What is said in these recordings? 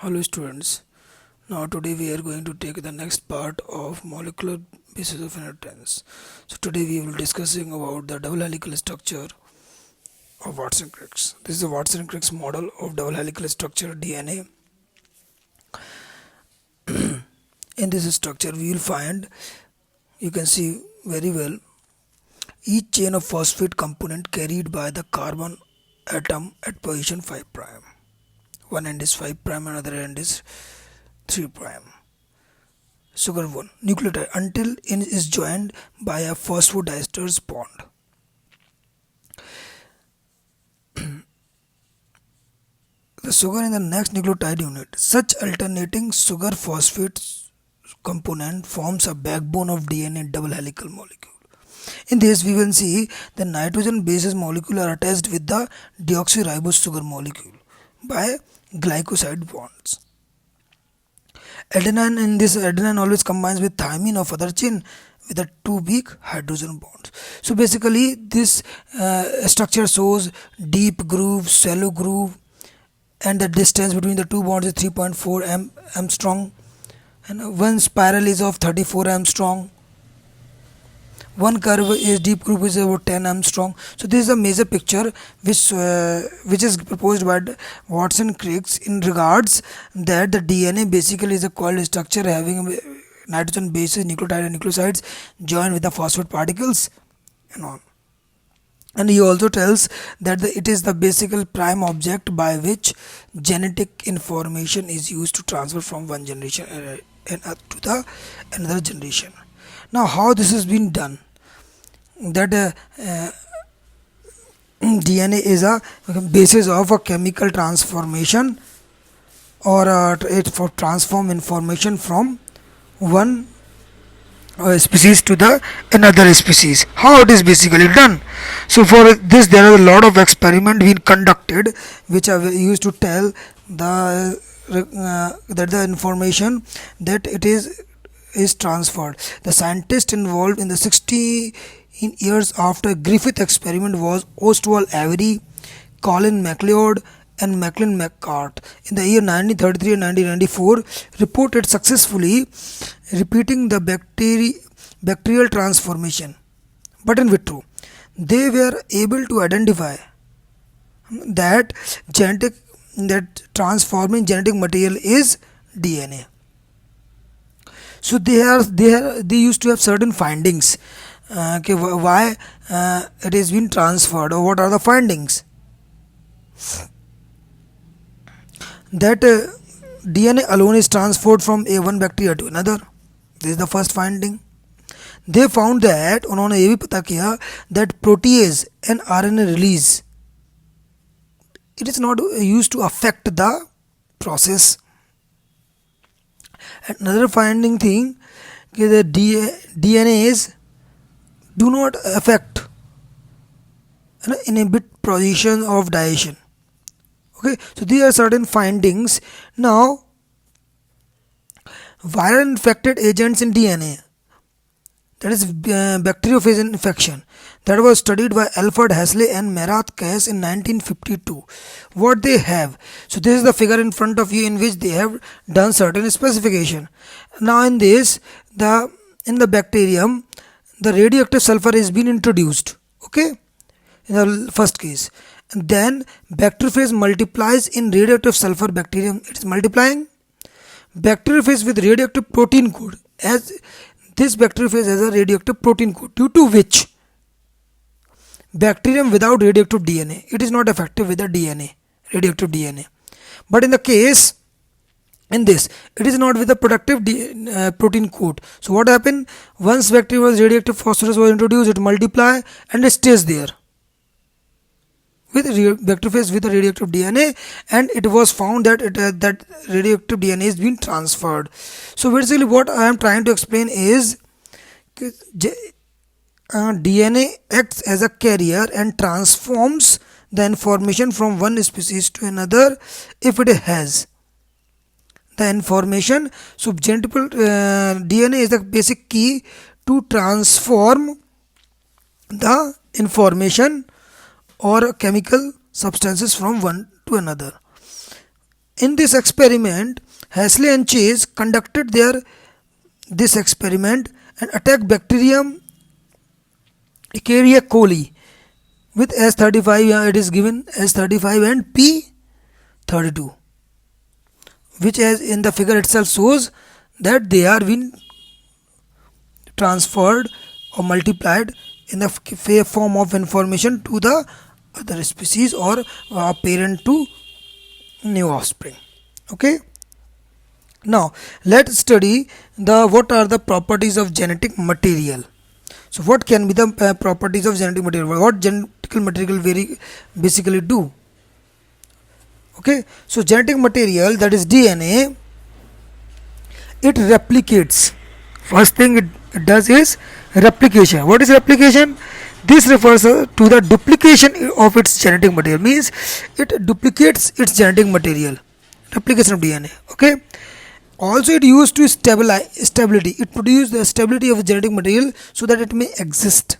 Hello students. Now today we are going to take the next part of molecular basis of inheritance. So today we will discussing about the double helical structure of Watson-Crick. This is the Watson-Crick model of double helical structure DNA. In this structure we will find, you can see very well, each chain of phosphate component carried by the carbon atom at position 5 prime. One end is 5 prime, another end is 3 prime. Sugar 1 nucleotide until it is joined by a phosphodiester's bond. The sugar in the next nucleotide unit. Such alternating sugar phosphate component forms a backbone of DNA double helical molecule. In this we will see the nitrogen bases molecule are attached with the deoxyribose sugar molecule by glycoside bonds. Adenine, in this adenine always combines with thymine of other chain with a two weak hydrogen bonds. So basically this structure shows deep groove, shallow groove, and the distance between the two bonds is 3.4 Armstrong, and one spiral is of 34 Armstrong. One curve is deep groove is about 10 Armstrong. So this is a major picture which is proposed by Watson-Crick in regards that the DNA basically is a coiled structure having nitrogen bases, nucleotide and nucleosides joined with the phosphate particles and on. And he also tells that it is the basic prime object by which genetic information is used to transfer from one generation to the another generation. Now how this has been done? That DNA is a basis of a chemical transformation, or it for transform information from one species to the another species. How it is basically done? So for this there are a lot of experiment being conducted which are used to tell the that the information that it is transferred. The scientist involved in the 60 years after Griffith experiment was Oswald Avery, Colin MacLeod and Macklin McCart. In the year 1933 and 1994 reported successfully repeating the bacterial transformation, but in vitro. They were able to identify that transforming genetic material is DNA. So they used to have certain findings. Why it has been transferred, or what are the findings? That DNA alone is transferred from one bacteria to another. This is the first finding. They found that उन्होंने ये भी पता किया that protease and RNA release, it is not used to affect the process. Another finding thing, the DNAs do not affect inhibit position of diation. Okay, so these are certain findings. Now viral infected agents in DNA, that is bacteriophage infection, that was studied by Alfred Hasley and Marat Kass in 1952. What they have, so this is the figure in front of you in which they have done certain specification. Now in this, in the bacterium, the radioactive sulfur has been introduced, okay, in the first case, and then bacteriophage multiplies in radioactive sulfur bacterium. It is multiplying. Bacteriophage with radioactive protein code, as this bacteriophage has a radioactive protein code, due to which bacterium without radioactive DNA, it is not effective with the DNA, radioactive DNA. But in the case in this, it is not with the productive protein code. So what happened? Once bacteria was radioactive phosphorus was introduced, it multiply and it stays there with bacteriophage with the radioactive DNA, and it was found that that radioactive DNA is being transferred. So basically what I am trying to explain is DNA acts as a carrier and transforms the information from one species to another if it has the information. So DNA is the basic key to transform the information or chemical substances from one to another. In this experiment, Halsey and Chase conducted this experiment and attacked bacterium Escherichia coli with S35. It is given S35 and P32, which as in the figure itself shows that they are being transferred or multiplied in the form of information to the other species or parent to new offspring. Okay, now let's study the what are the properties of genetic material. So what can be the properties of genetic material? What genetic material basically do? Okay, so genetic material, that is DNA, it replicates. First thing it does is replication. What is replication? This refers to the duplication of its genetic material, means it duplicates its genetic material. Replication of DNA. Okay, also it used to stability. It produces the stability of genetic material so that it may exist.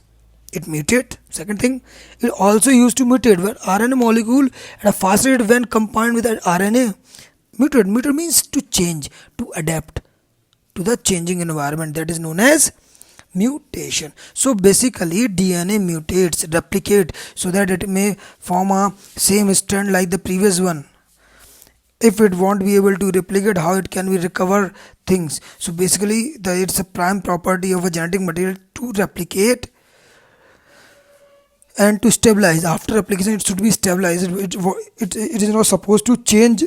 It mutate. Second thing, it also used to mutate when RNA molecule at a faster rate when combined with an RNA. Mutate means to change, to adapt to the changing environment, that is known as mutation. So basically DNA mutates, replicate so that it may form a same strand like the previous one. If it won't be able to replicate, how it can be recover things? So basically it's a prime property of a genetic material to replicate and to stabilize. After replication it should be stabilized. It is not supposed to change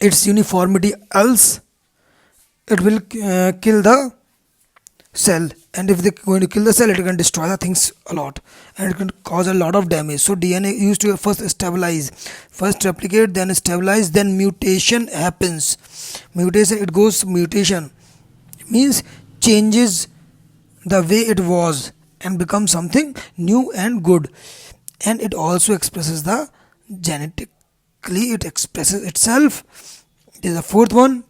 its uniformity, else it will kill the cell, and if they are going to kill the cell, it can destroy the things a lot and it can cause a lot of damage. So DNA used to first stabilize, first replicate, then stabilize, then mutation happens. Mutation, it goes mutation, means changes the way it was and becomes something new and good. And it also expresses the genetically, it expresses itself. There is a fourth one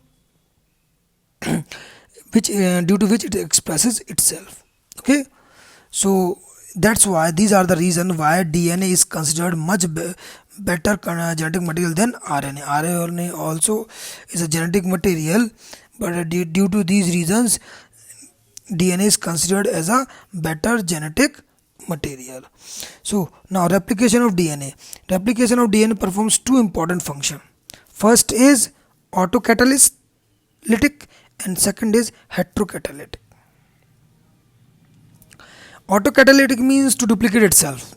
which due to which it expresses itself. Okay, so that's why these are the reason why DNA is considered much better genetic material than RNA. RNA also is a genetic material, but due to these reasons DNA is considered as a better genetic material. So now replication of DNA. Replication of DNA performs two important functions. First is autocatalytic and second is heterocatalytic. Autocatalytic means to duplicate itself.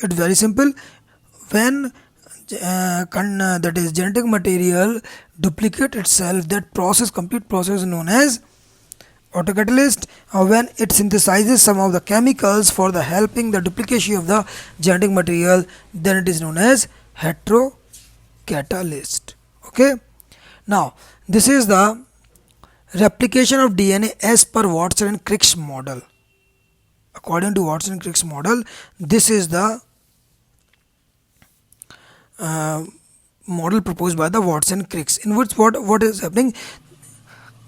It's very simple. When that is genetic material duplicate itself, that complete process is known as autocatalyst. When it synthesizes some of the chemicals for the helping the duplication of the genetic material, then it is known as heterocatalyst. Okay, now this is the replication of DNA as per Watson and Crick's model. According to Watson and Crick's model, this is the model proposed by the Watson and Crick, in which what is happening,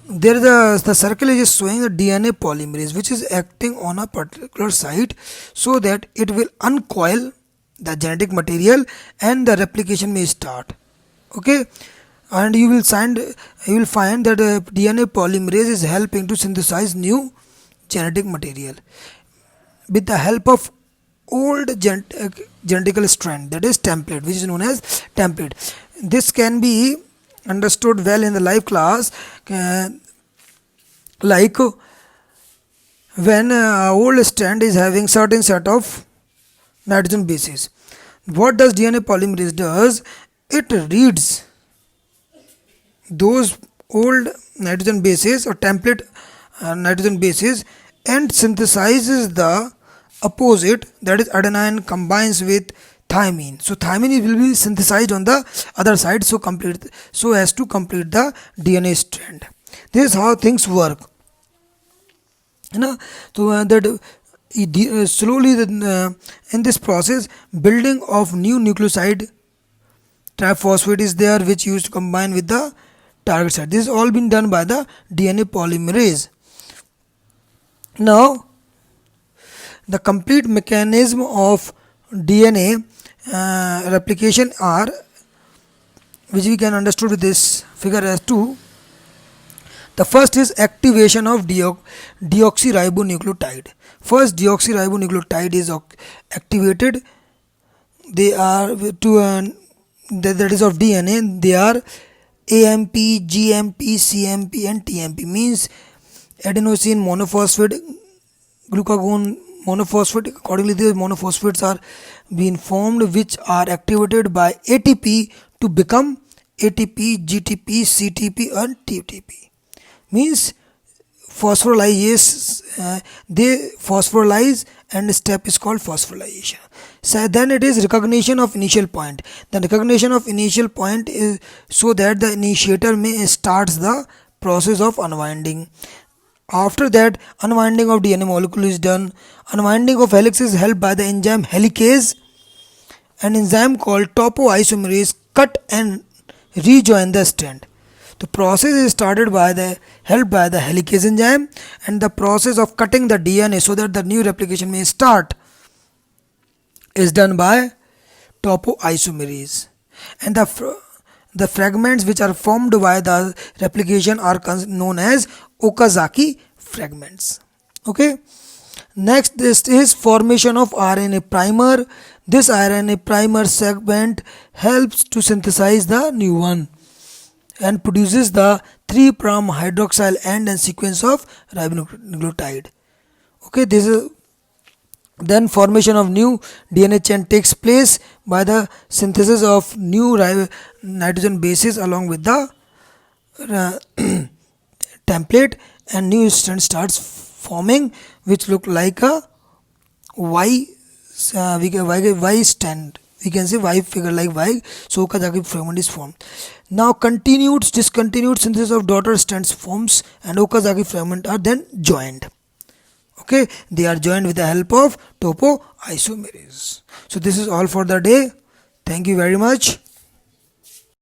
there is the circle is showing the DNA polymerase which is acting on a particular site so that it will uncoil the genetic material and the replication may start. Okay, and you will find that DNA polymerase is helping to synthesize new genetic material with the help of old genetical strand, that is template, which is known as template. This can be understood well in the live class, like when old strand is having certain set of nitrogen bases. What does DNA polymerase does? It reads those old nitrogen bases or template nitrogen bases and synthesizes the opposite, that is adenine combines with thymine. So thymine will be synthesized on the other side so as to complete the DNA strand. This is how things work. So that slowly in this process, building of new nucleoside triphosphate is there, which used to combine with the target site. This is all been done by the DNA polymerase. Now the complete mechanism of DNA replication are which we can understood with this figure as 2. The first is activation of deoxyribonucleotide. First deoxyribonucleotide is activated. They are that is of DNA. They are AMP, GMP, CMP and TMP, means adenosine monophosphate, glucagon monophosphate. Accordingly, these monophosphates are being formed, which are activated by ATP to become ATP, GTP, CTP and TTP. Means phosphorylase, they phosphorylize, and step is called phosphorylation. So then it is recognition of initial point. The recognition of initial point is so that the initiator may starts the process of unwinding. After that, unwinding of DNA molecule is done. Unwinding of helix is helped by the enzyme helicase. An enzyme called topoisomerase cut and rejoin the strand. The process is started by the helped by the helicase enzyme, and the process of cutting the DNA so that the new replication may start is done by topoisomerase. And the fragments which are formed by the replication are known as Okazaki fragments. Okay. Next, this is formation of RNA primer. This RNA primer segment helps to synthesize the new one and produces the 3' hydroxyl end and sequence of ribonucleotide. Okay, this is then formation of new DNA chain takes place by the synthesis of new nitrogen bases along with the template, and new strand starts forming, which look like a Y. Y stand. We can say Y figure like Y. So Okazaki fragment is formed. Now discontinued synthesis of daughter strands forms, and Okazaki fragment are then joined. Okay, they are joined with the help of topoisomerase. So this is all for the day. Thank you very much.